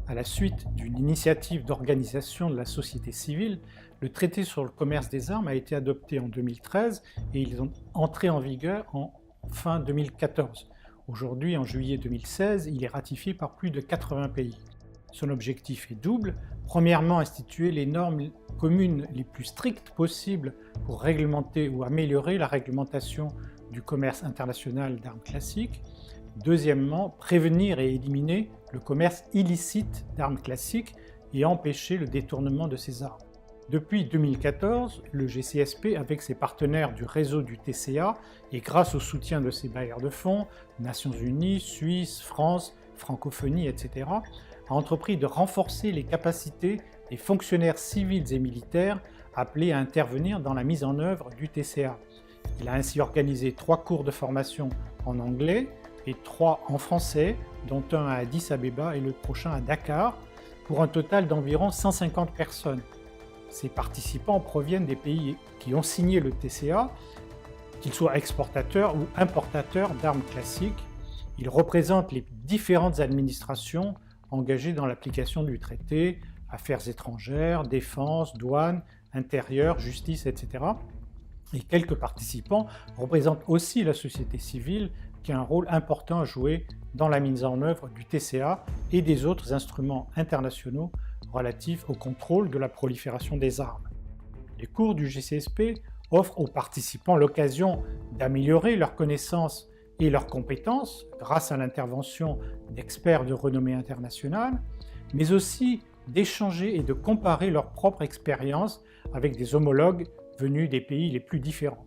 À la suite d'une initiative d'organisation de la société civile, le traité sur le commerce des armes a été adopté en 2013 et il est entré en vigueur en fin 2014. Aujourd'hui, en juillet 2016, il est ratifié par plus de 80 pays. Son objectif est double. Premièrement, instituer les normes communes les plus strictes possibles pour réglementer ou améliorer la réglementation du commerce international d'armes classiques. Deuxièmement, prévenir et éliminer le commerce illicite d'armes classiques et empêcher le détournement de ces armes. Depuis 2014, le GCSP, avec ses partenaires du réseau du TCA et grâce au soutien de ses bailleurs de fonds, Nations Unies, Suisse, France, Francophonie, etc., a entrepris de renforcer les capacités des fonctionnaires civils et militaires appelés à intervenir dans la mise en œuvre du TCA. Il a ainsi organisé 3 cours de formation en anglais et 3 en français, dont un à Addis Abeba et le prochain à Dakar, pour un total d'environ 150 personnes. Ces participants proviennent des pays qui ont signé le TCA, qu'ils soient exportateurs ou importateurs d'armes classiques. Ils représentent les différentes administrations engagées dans l'application du traité, affaires étrangères, défense, douane, intérieur, justice, etc. Et quelques participants représentent aussi la société civile qui a un rôle important à jouer dans la mise en œuvre du TCA et des autres instruments internationaux relatifs au contrôle de la prolifération des armes. Les cours du GCSP offrent aux participants l'occasion d'améliorer leurs connaissances et leurs compétences grâce à l'intervention d'experts de renommée internationale, mais aussi d'échanger et de comparer leur propre expérience avec des homologues venus des pays les plus différents.